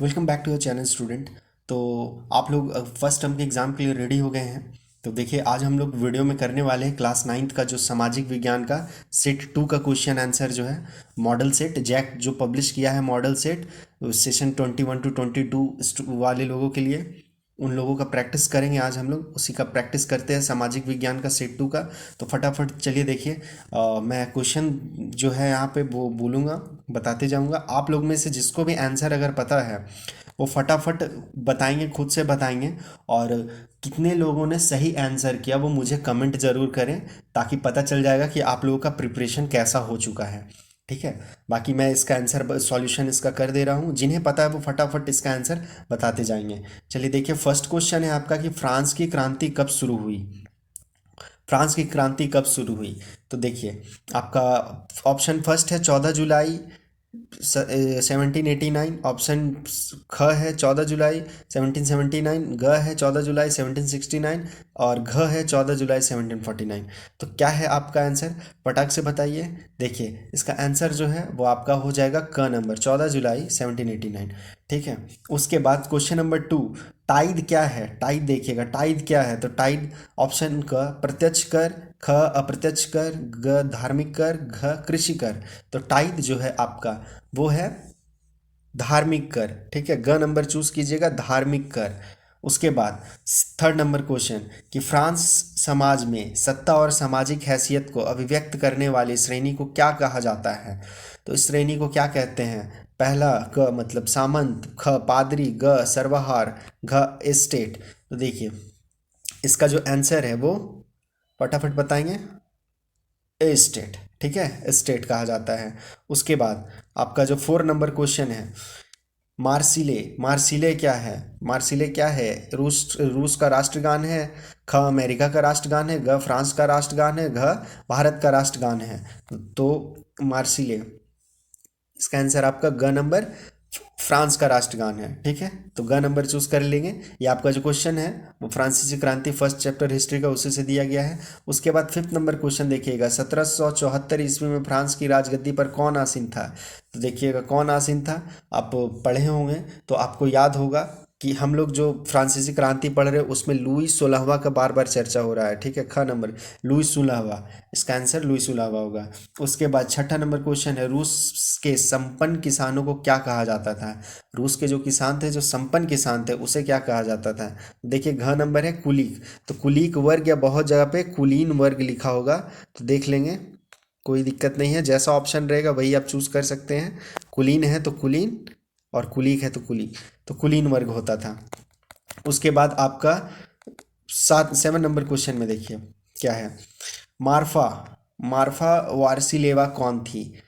Welcome back to your channel student. तो आप लोग फर्स्ट टर्म के एग्ज़ाम के लिए रेडी हो गए हैं। तो देखिए, आज हम लोग वीडियो में करने वाले हैं क्लास नाइन्थ का जो सामाजिक विज्ञान का सेट टू का क्वेश्चन आंसर जो है मॉडल सेट जैक जो पब्लिश किया है मॉडल सेट सेशन 21 to 22 वाले लोगों के लिए, उन लोगों का प्रैक्टिस करेंगे। आज हम लोग उसी का प्रैक्टिस करते हैं, सामाजिक विज्ञान का सेट टू का। तो फटाफट चलिए देखिए, मैं क्वेश्चन जो है यहाँ पे वो बोलूँगा, बताते जाऊँगा। आप लोग में से जिसको भी आंसर अगर पता है वो फटाफट बताएंगे, खुद से बताएंगे। और कितने लोगों ने सही आंसर किया वो मुझे कमेंट ज़रूर करें, ताकि पता चल जाएगा कि आप लोगों का प्रिपरेशन कैसा हो चुका है। ठीक है। बाकी मैं इसका आंसर सॉल्यूशन इसका कर दे रहा हूँ, जिन्हें पता है वो फटाफट इसका आंसर बताते जाएंगे। चलिए देखिए, फर्स्ट क्वेश्चन है आपका कि फ्रांस की क्रांति कब शुरू हुई। फ्रांस की क्रांति कब शुरू हुई? तो देखिए, आपका ऑप्शन फर्स्ट है 14 जुलाई 1789। ऑप्शन ख है 14 जुलाई 1779। ग है 14 जुलाई 1769। और घ है 14 जुलाई 1749। तो क्या है आपका आंसर? फटाक से बताइए। देखिए, इसका आंसर जो है वो आपका हो जाएगा क नंबर 14 जुलाई 1789। ठीक है। उसके बाद क्वेश्चन नंबर टू, टाइड क्या है? टाइड देखिएगा, टाइड क्या है? तो टाइड ऑप्शन क प्रत्यक्ष कर, ख अप्रत्यक्ष कर, ग धार्मिक कर, घ कृषि कर। तो टाइड जो है आपका वो है धार्मिक कर। ठीक है, ग नंबर चूज कीजिएगा, धार्मिक कर। उसके बाद थर्ड नंबर क्वेश्चन कि फ्रांस समाज में सत्ता और सामाजिक हैसियत को अभिव्यक्त करने वाली श्रेणी को क्या कहा जाता है? तो इस श्रेणी को क्या कहते हैं? पहला क मतलब सामंत, ख पादरी, ग सर्वहार, घ एस्टेट। तो देखिए, इसका जो आंसर है वो फटाफट बताएंगे, एस्टेट। ठीक है, एस्टेट कहा जाता है। उसके बाद आपका जो फोर नंबर क्वेश्चन है, मार्सिले। मार्सिले क्या है? मार्सिले क्या है? रूस रूस का राष्ट्रगान है, ख अमेरिका का राष्ट्रगान है, ग फ्रांस का राष्ट्रगान है, घ भारत का राष्ट्रगान है। तो मार्सिले, इसका आंसर आपका ग नंबर फ्रांस का राष्ट्रगान है। ठीक है, तो ग नंबर चूज कर लेंगे। ये आपका जो क्वेश्चन है वो फ्रांसीसी क्रांति फर्स्ट चैप्टर हिस्ट्री का उसी से दिया गया है। उसके बाद फिफ्थ नंबर क्वेश्चन देखिएगा, 1774 ईस्वी में फ्रांस की राजगद्दी पर कौन आसीन था? तो देखिएगा, कौन आसीन था? आप पढ़े होंगे तो आपको याद होगा कि हम लोग जो फ्रांसीसी क्रांति पढ़ रहे हैं उसमें लुई 16वां का बार बार चर्चा हो रहा है। ठीक है, ख नंबर लुई 16वां, इसका आंसर लुई 16वां होगा। उसके बाद छठा नंबर क्वेश्चन है, रूस के संपन्न किसानों को क्या कहा जाता था? रूस के जो किसान थे, जो संपन्न किसान थे, उसे क्या कहा जाता था? देखिए, घ नंबर है कुलीक। तो कुलीक वर्ग या बहुत जगह पे कुलीन वर्ग लिखा होगा, तो देख लेंगे, कोई दिक्कत नहीं है। जैसा ऑप्शन रहेगा वही आप चूज कर सकते हैं। कुलीन है तो कुलीन, और कुलीक है तो कुलीक, तो कुलीन वर्ग होता था। उसके बाद आपका सात सेवन नंबर क्वेश्चन में देखिए क्या है, मार्फा। मार्फा वार्सिलेवा कौन थी?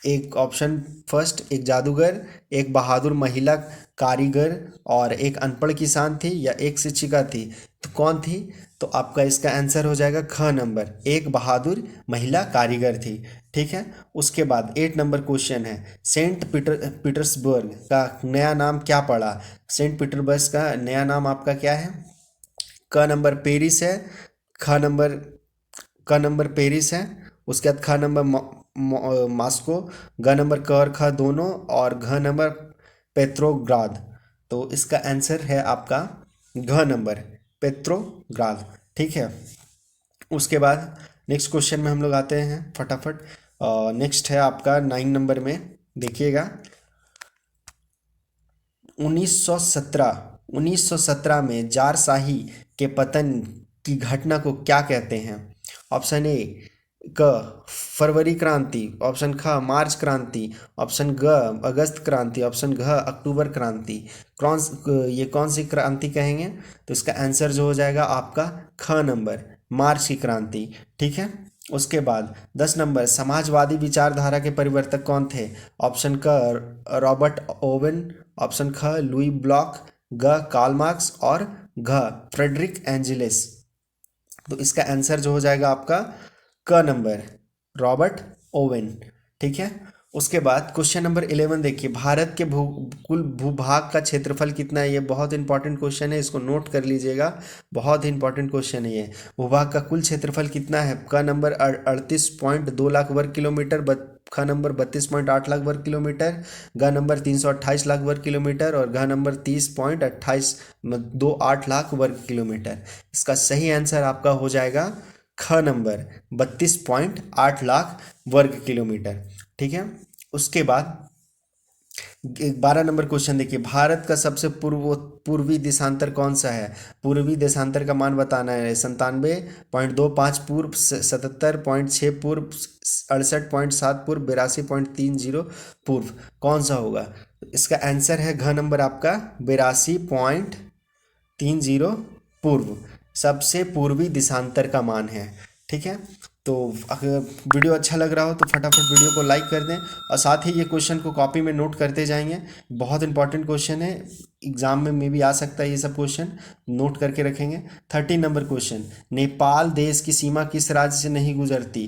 एक ऑप्शन फर्स्ट, एक जादूगर, एक बहादुर महिला कारीगर, और एक अनपढ़ किसान थी, या एक शिक्षिका थी। तो कौन थी? तो आपका इसका आंसर हो जाएगा ख नंबर, एक बहादुर महिला कारीगर थी। ठीक है। उसके बाद एट नंबर क्वेश्चन है, पीटर्सबर्ग का नया नाम क्या पड़ा? सेंट पीटर्सबर्ग का नया नाम आपका क्या है? क नंबर पेरिस है, ख नंबर क नंबर पेरिस है। उसके बाद ख नंबर मॉस्को, ग नंबर क और ख दोनों, और घ नंबर पेट्रोग्राद। तो इसका आंसर है आपका घ नंबर पेट्रोग्राद। ठीक है। उसके बाद नेक्स्ट क्वेश्चन में हम लोग आते हैं फटाफट। नेक्स्ट है आपका 9 नंबर में, देखिएगा, 1917 में जारशाही के पतन की घटना को क्या कहते हैं? ऑप्शन ए क फरवरी क्रांति, ऑप्शन ख मार्च क्रांति, ऑप्शन ग अगस्त क्रांति, ऑप्शन घ अक्टूबर क्रांति। ये कौन सी क्रांति कहेंगे? तो इसका आंसर जो हो जाएगा आपका ख नंबर, मार्च की क्रांति। ठीक है। उसके बाद 10 नंबर, समाजवादी विचारधारा के परिवर्तक कौन थे? ऑप्शन क रॉबर्ट ओवेन, ऑप्शन ख लुई ब्लॉक, ग कार्ल मार्क्स, और घ फ्रेडरिक एंजिलेस। तो इसका आंसर जो हो जाएगा आपका क नंबर, रॉबर्ट ओवेन। ठीक है। उसके बाद क्वेश्चन नंबर 11 देखिए, भारत के कुल भूभाग का क्षेत्रफल कितना है? ये बहुत इंपॉर्टेंट क्वेश्चन है, इसको नोट कर लीजिएगा, बहुत ही इंपॉर्टेंट क्वेश्चन है ये। भूभाग का कुल क्षेत्रफल कितना है? क नंबर 38.2 लाख वर्ग किलोमीटर, ख नंबर 32.8 लाख वर्ग किलोमीटर, ग नंबर 328 लाख वर्ग किलोमीटर और घ नंबर 30.28 लाख वर्ग किलोमीटर। इसका सही आंसर आपका हो जाएगा ख नंबर 32.8 लाख वर्ग किलोमीटर। ठीक है, उसके बाद 12 नंबर क्वेश्चन देखिए, भारत का सबसे पूर्वी देशांतर कौन सा है? पूर्वी देशांतर का मान बताना है। 97.25 पूर्व, 77.6 पूर्व, 68.7 पूर्व, 82.30 पूर्व, कौन सा होगा? इसका आंसर है घ नंबर आपका 82.30 पूर्व, सबसे पूर्वी देशांतर का मान है। ठीक है, तो अगर वीडियो अच्छा लग रहा हो तो फटाफट वीडियो को लाइक कर दें और साथ ही ये क्वेश्चन को कॉपी में नोट करते जाएंगे। बहुत इंपॉर्टेंट क्वेश्चन है, एग्जाम में भी आ सकता है ये सब क्वेश्चन, नोट करके रखेंगे। 13 नंबर क्वेश्चन, नेपाल देश की सीमा किस राज्य से नहीं गुजरती?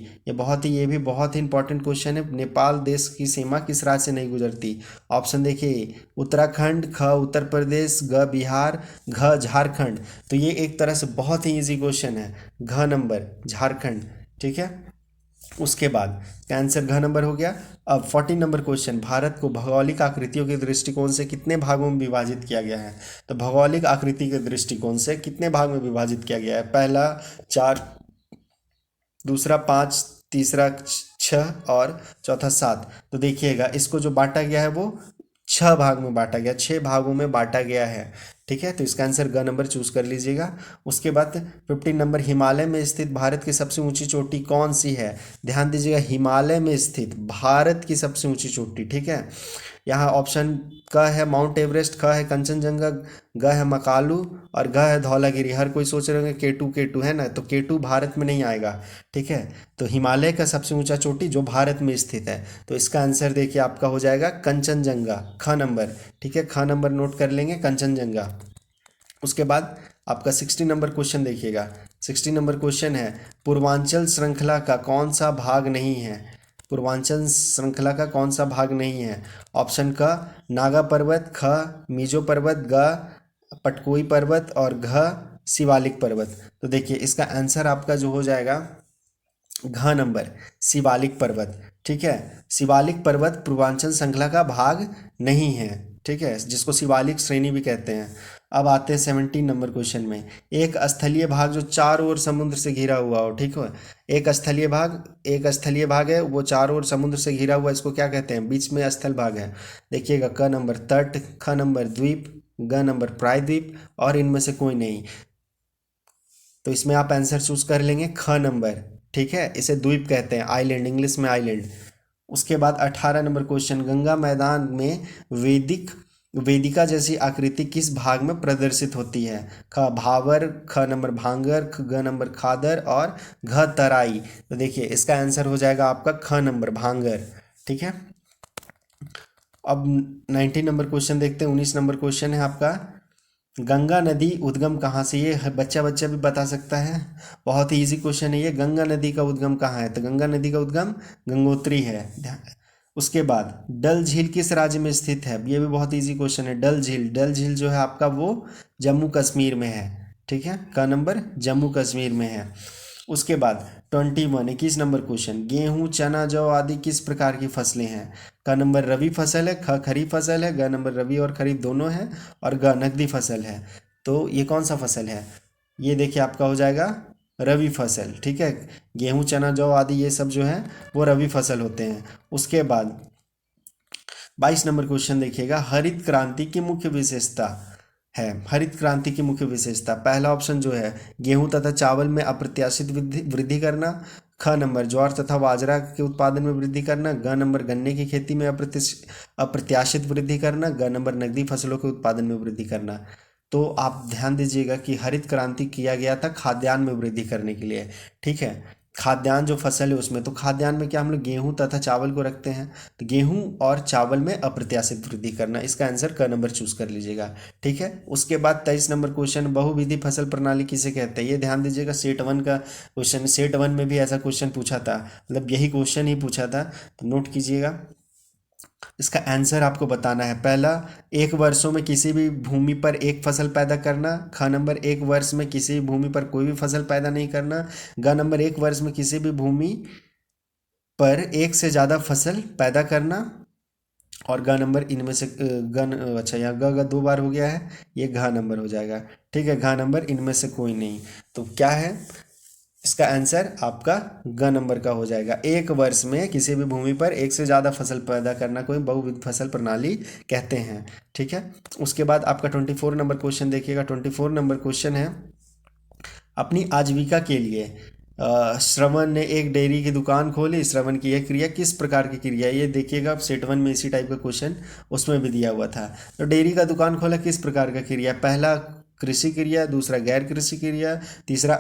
ये भी बहुत ही इंपॉर्टेंट क्वेश्चन है। नेपाल देश की सीमा किस राज्य से नहीं गुजरती? ऑप्शन देखिए, उत्तराखंड, ख उत्तर प्रदेश, ग बिहार, घ झारखंड। तो ये एक तरह से बहुत ही इजी क्वेश्चन है, घ नंबर झारखंड। ठीक है, उसके बाद आंसर घ नंबर हो गया। अब 14 नंबर क्वेश्चन, भारत को भौगोलिक आकृतियों के दृष्टिकोण से कितने भागों में विभाजित किया गया है? तो भौगोलिक आकृति के दृष्टिकोण से कितने भाग में विभाजित किया गया है? पहला 4, दूसरा 5, तीसरा 6 और चौथा 7। तो देखिएगा, इसको जो बांटा गया है वो 6 भाग में बांटा गया, 6 भागों में बांटा गया है। ठीक है, तो इसका आंसर ग नंबर चूज कर लीजिएगा। उसके बाद 15 नंबर, हिमालय में स्थित भारत की सबसे ऊंची चोटी कौन सी है? ध्यान दीजिएगा, हिमालय में स्थित भारत की सबसे ऊंची चोटी। ठीक है, यहाँ ऑप्शन क है माउंट एवरेस्ट, ख है कंचनजंगा, ग है मकालू और घ है धौलागिरी। हर कोई सोच रहे होंगे केटू केटू है ना, तो केटू भारत में नहीं आएगा। ठीक है, तो हिमालय का सबसे ऊंचा चोटी जो भारत में स्थित है, तो इसका आंसर देखिए आपका हो जाएगा कंचनजंगा, ख नंबर। ठीक है, ख नंबर नोट कर लेंगे, कंचनजंगा। उसके बाद आपका 16 नंबर क्वेश्चन देखिएगा। 16 नंबर क्वेश्चन है, पूर्वांचल श्रृंखला का कौन सा भाग नहीं है? पूर्वांचल श्रृंखला का कौन सा भाग नहीं है? ऑप्शन क नागा पर्वत, ख मिजो पर्वत, ग पटकोई पर्वत और घ शिवालिक पर्वत। तो देखिए इसका आंसर आपका जो हो जाएगा घ नंबर शिवालिक पर्वत। ठीक है, शिवालिक पर्वत पूर्वांचल श्रृंखला का भाग नहीं है। ठीक है, जिसको शिवालिक श्रेणी भी कहते हैं। अब आते हैं 17 नंबर क्वेश्चन में, एक स्थलीय भाग जो चारों ओर समुद्र से घिरा हुआ हो। ठीक है, एक स्थलीय भाग है, वो चारों ओर समुद्र से घिरा हुआ, इसको क्या कहते हैं? बीच में स्थल भाग है। देखिएगा, क नंबर तट, ख नंबर द्वीप, ग नंबर प्रायद्वीप और इनमें से कोई नहीं। तो इसमें आप आंसर चूज कर लेंगे ख नंबर। ठीक है, इसे द्वीप कहते हैं, आइलैंड, इंग्लिश में आइलैंड। उसके बाद 18 नंबर क्वेश्चन, गंगा मैदान में वेदिका जैसी आकृति किस भाग में प्रदर्शित होती है? ख भावर, ख नंबर भांगर, ग नंबर खादर और घ तराई। तो देखिए इसका आंसर हो जाएगा आपका ख नंबर भांगर। ठीक है, अब 19 नंबर क्वेश्चन देखते हैं। 19 नंबर क्वेश्चन है आपका, गंगा नदी उद्गम कहाँ से? ये बच्चा बच्चा भी बता सकता है, बहुत ही इजी क्वेश्चन है ये। गंगा नदी का उद्गम कहाँ है? तो गंगा नदी का उद्गम गंगोत्री है। उसके बाद डल झील किस राज्य में स्थित है? ये भी बहुत इजी क्वेश्चन है। डल झील जो है आपका वो जम्मू कश्मीर में है। ठीक है, का नंबर जम्मू कश्मीर में है। उसके बाद 21 नंबर क्वेश्चन, गेहूं चना जौ आदि किस प्रकार की फसलें हैं? का नंबर रबी फसल है, ख खरीफ फसल है, ग नंबर रबी और खरीफ दोनों है और ग नकदी फसल है। तो ये कौन सा फसल है? ये देखिए आपका हो जाएगा रबी फसल। ठीक है, गेहूं चना जौ आदि ये सब जो है वो रबी फसल होते हैं। उसके बाद 22 नंबर क्वेश्चन देखिएगा, हरित क्रांति की मुख्य विशेषता है। हरित क्रांति की मुख्य विशेषता, पहला ऑप्शन जो है गेहूं तथा चावल में अप्रत्याशित वृद्धि करना, ख नंबर ज्वार तथा बाजरा के उत्पादन में वृद्धि करना, ग नंबर गन्ने की खेती में अप्रत्याशित वृद्धि करना, ग नंबर नकदी फसलों के उत्पादन में वृद्धि करना। तो आप ध्यान दीजिएगा कि हरित क्रांति किया गया था खाद्यान्न में वृद्धि करने के लिए। ठीक है, खाद्यान्न जो फसल है उसमें, तो खाद्यान्न में क्या हम लोग गेहूं तथा चावल को रखते हैं, तो गेहूं और चावल में अप्रत्याशित वृद्धि करना, इसका आंसर क नंबर चूज कर लीजिएगा। ठीक है, उसके बाद 23 नंबर क्वेश्चन, बहुविधि फसल प्रणाली किसे कहते हैं? ये ध्यान दीजिएगा, सेट 1 का क्वेश्चन, सेट 1 में भी ऐसा क्वेश्चन पूछा था, मतलब यही क्वेश्चन ही पूछा था, तो नोट कीजिएगा। इसका आंसर आपको बताना है। पहला, एक वर्षों में किसी भी भूमि पर एक फसल पैदा करना, ख नंबर एक वर्ष में किसी भी भूमि पर कोई भी फसल पैदा नहीं करना, ग नंबर एक वर्ष में किसी भी भूमि पर एक से ज़्यादा फसल पैदा करना, और ग नंबर इनमें से अच्छा यहाँ ग 2 बार हो गया है, ये घ नंबर हो जाएगा। ठीक है, घ नंबर इनमें से कोई नहीं। तो क्या है इसका आंसर आपका ग नंबर का हो जाएगा। एक वर्ष में किसी भी भूमि पर एक से ज़्यादा फसल पैदा करना कोई बहुविध फसल प्रणाली कहते हैं। ठीक है, उसके बाद आपका 24 नंबर क्वेश्चन देखिएगा। 24 नंबर क्वेश्चन है, अपनी आजीविका के लिए श्रवण ने एक डेयरी की दुकान खोली। श्रवण की यह क्रिया किस प्रकार की क्रिया है? ये देखिएगा, सेट 1 में इसी टाइप का क्वेश्चन उसमें भी दिया हुआ था। तो डेयरी का दुकान खोला किस प्रकार का क्रिया? पहला कृषि क्रिया, दूसरा गैर कृषि क्रिया, तीसरा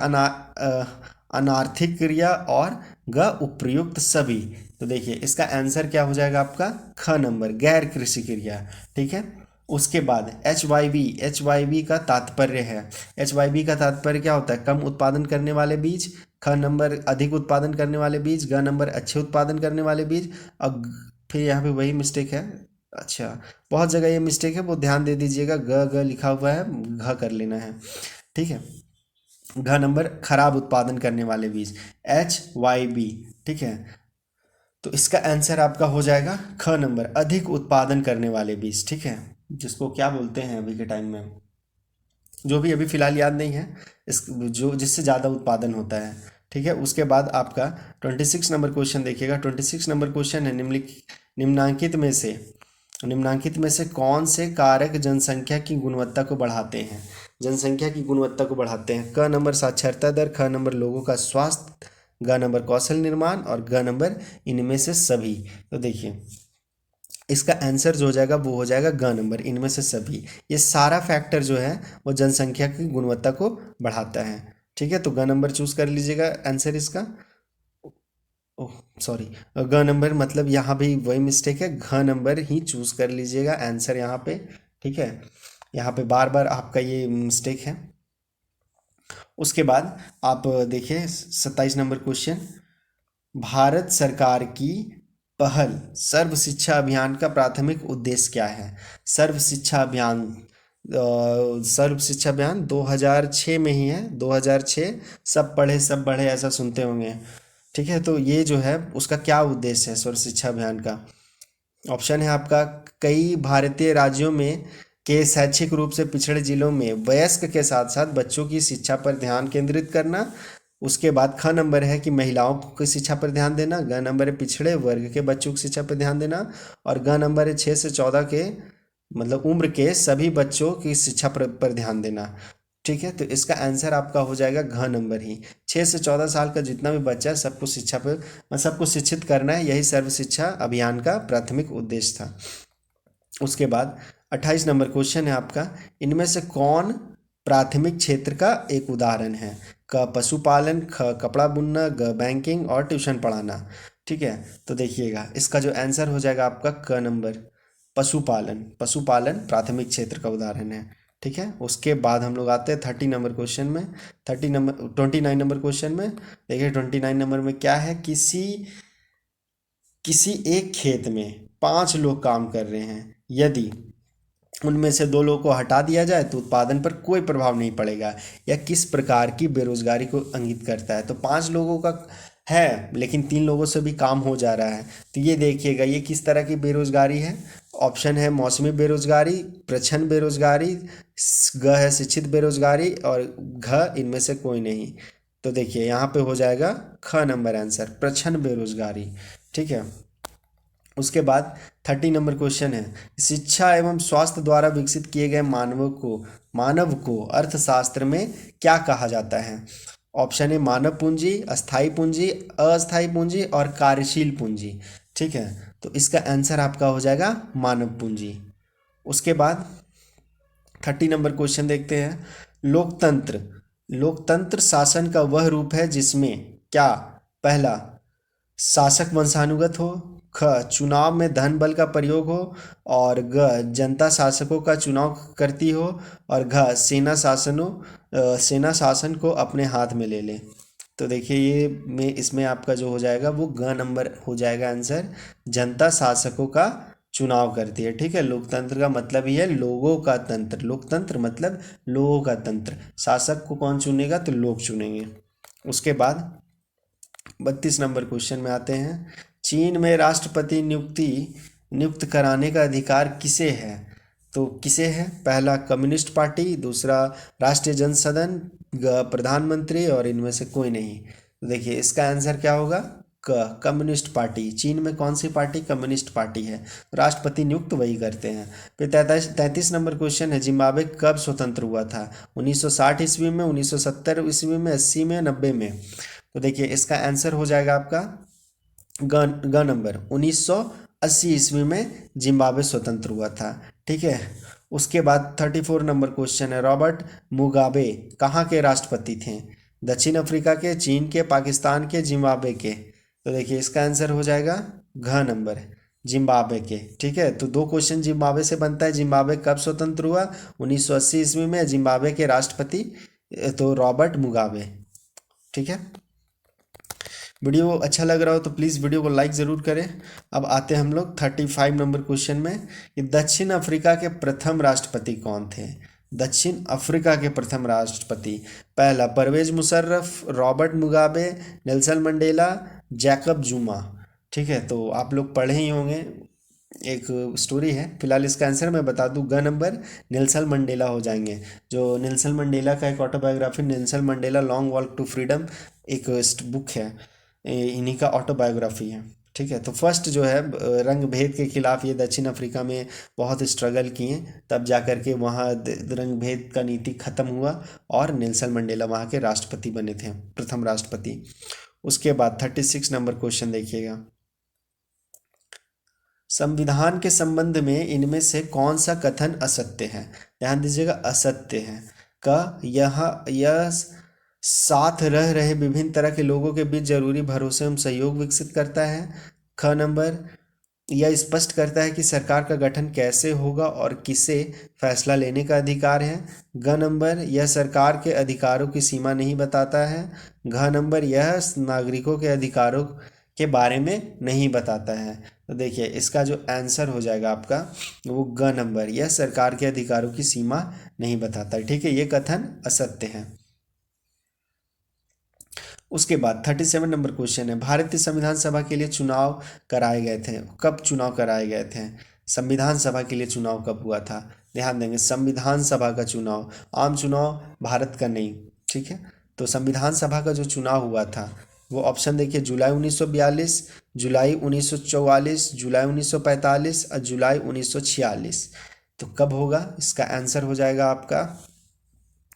अनार्थिक क्रिया, और ग उपयुक्त सभी। तो देखिए इसका आंसर क्या हो जाएगा आपका? ख नंबर, गैर कृषि क्रिया। ठीक है, उसके बाद एच वाई बी का तात्पर्य है। एच वाई बी का तात्पर्य क्या होता है? कम उत्पादन करने वाले बीज। ख नंबर अधिक उत्पादन करने वाले बीज। ग नंबर अच्छे उत्पादन करने वाले बीज। और फिर यहाँ पे वही मिस्टेक है, अच्छा बहुत जगह ये मिस्टेक है, वो ध्यान दे दीजिएगा। ग ग लिखा हुआ है, घ कर लेना है। ठीक है, घ नंबर खराब उत्पादन करने वाले बीज, HYB। ठीक है, तो इसका आंसर आपका हो जाएगा ख नंबर, अधिक उत्पादन करने वाले बीज। ठीक है, जिसको क्या बोलते हैं अभी के टाइम में, जो भी अभी फिलहाल याद नहीं है, इस जो जिससे ज़्यादा उत्पादन होता है। ठीक है, उसके बाद आपका 26 नंबर क्वेश्चन देखिएगा। 26 नंबर क्वेश्चन है, निम्नांकित में से कौन से कारक जनसंख्या की गुणवत्ता को बढ़ाते हैं? जनसंख्या की गुणवत्ता को बढ़ाते हैं। क नंबर साक्षरता दर, ख नंबर लोगों का स्वास्थ्य, ग नंबर कौशल निर्माण, और ग नंबर इनमें से सभी। तो देखिए इसका आंसर जो हो जाएगा वो हो जाएगा ग नंबर, इनमें से सभी। ये सारा फैक्टर जो है वो जनसंख्या की गुणवत्ता को बढ़ाता है। ठीक है, तो ग नंबर चूज कर लीजिएगा आंसर इसका। ओह सॉरी, ग नंबर मतलब यहाँ भी वही मिस्टेक है, घ नंबर ही चूज कर लीजिएगा आंसर यहाँ पे। ठीक है, यहाँ पे बार बार आपका ये मिस्टेक है। उसके बाद आप देखिए 27 नंबर क्वेश्चन, भारत सरकार की पहल सर्व शिक्षा अभियान का प्राथमिक उद्देश्य क्या है? सर्व शिक्षा अभियान, सर्व शिक्षा अभियान 2006 में ही है, 2006। सब पढ़े सब बढ़े ऐसा सुनते होंगे। ठीक है, तो ये जो है उसका क्या उद्देश्य है सर्व शिक्षा अभियान का? ऑप्शन है आपका, कई भारतीय राज्यों में के शैक्षिक रूप से पिछड़े जिलों में वयस्क के साथ साथ बच्चों की शिक्षा पर ध्यान केंद्रित करना। उसके बाद ख नंबर है कि महिलाओं की शिक्षा पर ध्यान देना। ग नंबर है पिछड़े वर्ग के बच्चों की शिक्षा पर ध्यान देना। और ग नंबर है 6 से 14 के मतलब उम्र के सभी बच्चों की शिक्षा पर ध्यान देना। ठीक है, तो इसका आंसर आपका हो जाएगा घ नंबर ही। 6 से 14 साल का जितना भी बच्चा है सबको शिक्षा पर सबको शिक्षित करना है, यही सर्व शिक्षा अभियान का प्राथमिक उद्देश्य था। उसके बाद 28 नंबर क्वेश्चन है आपका, इनमें से कौन प्राथमिक क्षेत्र का एक उदाहरण है? क पशुपालन, ख कपड़ा बुनना, ग बैंकिंग, और ट्यूशन पढ़ाना। ठीक है, तो देखिएगा इसका जो आंसर हो जाएगा आपका क नंबर, पशुपालन। पशुपालन प्राथमिक क्षेत्र का उदाहरण है। ठीक है, उसके बाद हम लोग आते हैं 30 नंबर क्वेश्चन में। 29 नंबर क्वेश्चन में देखिए, 29 नंबर में क्या है, किसी एक खेत में 5 लोग काम कर रहे हैं। यदि उनमें से 2 लोगों को हटा दिया जाए तो उत्पादन पर कोई प्रभाव नहीं पड़ेगा। यह किस प्रकार की बेरोजगारी को इंगित करता है? तो 5 लोगों का है लेकिन 3 लोगों से भी काम हो जा रहा है। तो ये देखिएगा ये किस तरह की बेरोजगारी है। ऑप्शन है मौसमी बेरोजगारी, प्रच्छन्न बेरोजगारी, ग है शिक्षित बेरोजगारी, और घ इनमें से कोई नहीं। तो देखिए यहाँ पे हो जाएगा ख नंबर आंसर, प्रच्छन्न बेरोजगारी। ठीक है, उसके बाद 30 नंबर क्वेश्चन है, शिक्षा एवं स्वास्थ्य द्वारा विकसित किए गए मानव को अर्थशास्त्र में क्या कहा जाता है? ऑप्शन है मानव पूंजी, अस्थाई पूंजी, अस्थाई पूंजी, और कार्यशील पूंजी। ठीक है, तो इसका आंसर आपका हो जाएगा मानव पूंजी। उसके बाद 30 नंबर क्वेश्चन देखते हैं, लोकतंत्र लोकतंत्र शासन का वह रूप है जिसमें क्या? पहला, शासक वंशानुगत हो, ख चुनाव में धन बल का प्रयोग हो, और ग जनता शासकों का चुनाव करती हो, और घ सेना शासन को अपने हाथ में ले ले। तो देखिए ये में इसमें आपका जो हो जाएगा वो ग नंबर हो जाएगा आंसर, जनता शासकों का चुनाव करती है। ठीक है, लोकतंत्र का मतलब ही है लोगों का तंत्र, लोकतंत्र मतलब लोगों का तंत्र। शासक को कौन चुनेगा? तो लोग चुनेंगे। उसके बाद 32 नंबर क्वेश्चन में आते हैं, चीन में राष्ट्रपति नियुक्त कराने का अधिकार किसे है? तो किसे है? पहला कम्युनिस्ट पार्टी, दूसरा राष्ट्रीय जनसदन, प्रधानमंत्री, और इनमें से कोई नहीं। तो देखिए इसका आंसर क्या होगा? Communist party. चीन में कौन सी पार्टी? कम्युनिस्ट पार्टी है। राष्ट्रपति नियुक्त वही करते हैं। फिर 33 नंबर क्वेश्चन है, जिम्बाब्वे कब स्वतंत्र हुआ था? 1960 ईस्वी में, 1970 ईस्वी में, 80 में, 90 में? तो देखिए इसका आंसर हो जाएगा आपका ग नंबर 1980 ईस्वी में जिम्बाब्वे स्वतंत्र हुआ था। ठीक है। उसके बाद 34 नंबर क्वेश्चन है, रॉबर्ट मुगाबे कहाँ के राष्ट्रपति थे? दक्षिण अफ्रीका के, चीन के, पाकिस्तान के, जिम्बाब्वे के? तो देखिए इसका आंसर हो जाएगा घ नंबर जिम्बाब्वे के। ठीक है, तो दो क्वेश्चन जिम्बाब्वे से बनता है। जिम्बाब्वे कब स्वतंत्र हुआ? 1980 ईस्वी में। जिम्बाब्वे के राष्ट्रपति तो रॉबर्ट मुगाबे। ठीक है। वीडियो अच्छा लग रहा हो तो प्लीज़ वीडियो को लाइक ज़रूर करें। अब आते हैं हम लोग 35 नंबर क्वेश्चन में कि दक्षिण अफ्रीका के प्रथम राष्ट्रपति कौन थे? दक्षिण अफ्रीका के प्रथम राष्ट्रपति, पहला Pervez Musharraf, Robert Mugabe, Nelson Mandela, Jacob Zuma. ठीक है, तो आप लोग पढ़े ही होंगे, एक स्टोरी है। फिलहाल इसका आंसर मैं बता दूं, ग नंबर नेल्सन मंडेला हो जाएंगे। जो नेल्सन मंडेला का एक autobiography, Nelson Mandela long walk to freedom, एक बुक है, इन्हीं का ऑटोबायोग्राफी है। ठीक है, तो फर्स्ट जो है रंग भेद के खिलाफ ये दक्षिण अफ्रीका में बहुत स्ट्रगल किए, तब जा कर के वहाँ रंग भेद का नीति खत्म हुआ और नेल्सन मंडेला वहाँ के राष्ट्रपति बने थे, प्रथम राष्ट्रपति। उसके बाद 36 नंबर क्वेश्चन देखिएगा, संविधान के संबंध में इनमें से कौन सा कथन असत्य है? ध्यान दीजिएगा, असत्य है। यह साथ रह रहे विभिन्न तरह के लोगों के बीच जरूरी भरोसे एवं सहयोग विकसित करता है। ख नंबर, यह स्पष्ट करता है कि सरकार का गठन कैसे होगा और किसे फैसला लेने का अधिकार है। घ नंबर, यह सरकार के अधिकारों की सीमा नहीं बताता है। घ नंबर, यह नागरिकों के अधिकारों के बारे में नहीं बताता है। तो देखिए इसका जो आंसर हो जाएगा आपका वो ग नंबर, यह सरकार के अधिकारों की सीमा नहीं बताता है। ठीक है, ये कथन असत्य है। उसके बाद 37 नंबर क्वेश्चन है, भारतीय संविधान सभा के लिए चुनाव कराए गए थे, कब चुनाव कराए गए थे? संविधान सभा के लिए चुनाव कब हुआ था? ध्यान देंगे, संविधान सभा का चुनाव, आम चुनाव भारत का नहीं। ठीक है, तो संविधान सभा का जो चुनाव हुआ था वो ऑप्शन देखिए, जुलाई 1942, जुलाई 1944, जुलाई 1945 और जुलाई 1946। तो कब होगा? इसका आंसर हो जाएगा आपका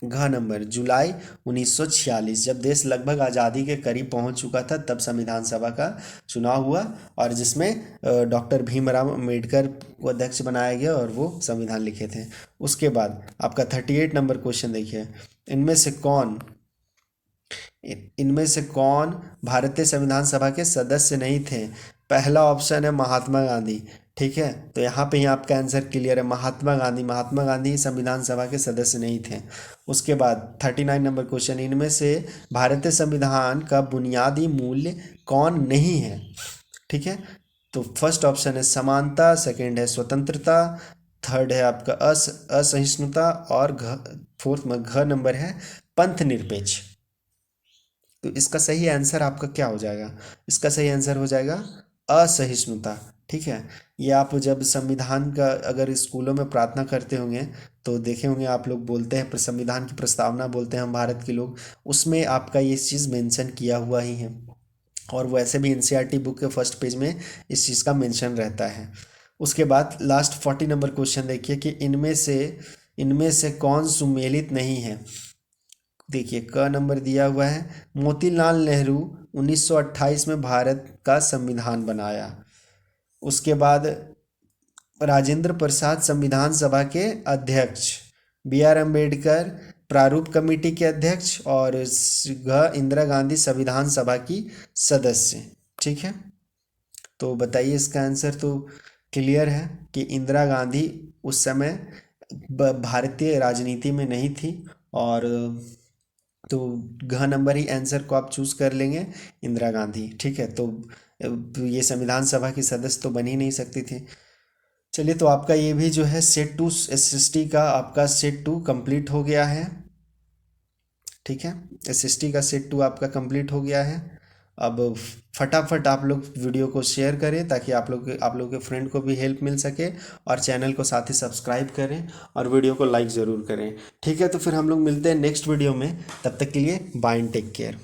घ नंबर, जुलाई 1946। जब देश लगभग आज़ादी के करीब पहुंच चुका था तब संविधान सभा का चुनाव हुआ और जिसमें डॉक्टर भीमराव अम्बेडकर को अध्यक्ष बनाया गया और वो संविधान लिखे थे। उसके बाद आपका 38 नंबर क्वेश्चन देखिए, इनमें से कौन भारतीय संविधान सभा के सदस्य नहीं थे? पहला ऑप्शन है महात्मा गांधी। ठीक है, तो यहाँ पे ही आपका आंसर क्लियर है, महात्मा गांधी संविधान सभा के सदस्य नहीं थे। उसके बाद 39 नंबर क्वेश्चन, इनमें से भारतीय संविधान का बुनियादी मूल्य कौन नहीं है? ठीक है, तो फर्स्ट ऑप्शन है समानता, सेकंड है स्वतंत्रता, थर्ड है आपका असहिष्णुता और फोर्थ में घ नंबर है पंथ निरपेक्ष। तो इसका सही आंसर आपका क्या हो जाएगा? इसका सही आंसर हो जाएगा असहिष्णुता। ठीक है, ये आप जब संविधान का अगर स्कूलों में प्रार्थना करते होंगे तो देखे होंगे आप लोग बोलते हैं, संविधान की प्रस्तावना बोलते हैं हम भारत के लोग, उसमें आपका ये चीज़ मेंशन किया हुआ ही है और वैसे भी एनसीईआरटी बुक के फर्स्ट पेज में इस चीज़ का मेंशन रहता है। उसके बाद लास्ट 40 नंबर क्वेश्चन देखिए कि इनमें से कौन सुमेलित नहीं है? देखिए क नंबर दिया हुआ है, मोतीलाल नेहरू 1928 में भारत का संविधान बनाया। उसके बाद राजेंद्र प्रसाद संविधान सभा के अध्यक्ष, बी आर अम्बेडकर प्रारूप कमेटी के अध्यक्ष और इंदिरा गांधी संविधान सभा की सदस्य। ठीक है, तो बताइए इसका आंसर तो क्लियर है कि इंदिरा गांधी उस समय भारतीय राजनीति में नहीं थी और तो घ नंबर ही आंसर को आप चूज कर लेंगे, इंदिरा गांधी। ठीक है, तो ये संविधान सभा की सदस्य तो बन ही नहीं सकती थी। चलिए, तो आपका ये भी जो है सेट 2 एसएसटी का आपका सेट 2 कंप्लीट हो गया है। ठीक है, एसएसटी का सेट 2 आपका कंप्लीट हो गया है अब फटाफट आप लोग वीडियो को शेयर करें ताकि आप लोग के फ्रेंड को भी हेल्प मिल सके, और चैनल को साथ ही सब्सक्राइब करें और वीडियो को लाइक ज़रूर करें। ठीक है, तो फिर हम लोग मिलते हैं नेक्स्ट वीडियो में। तब तक के लिए बाय एंड टेक केयर।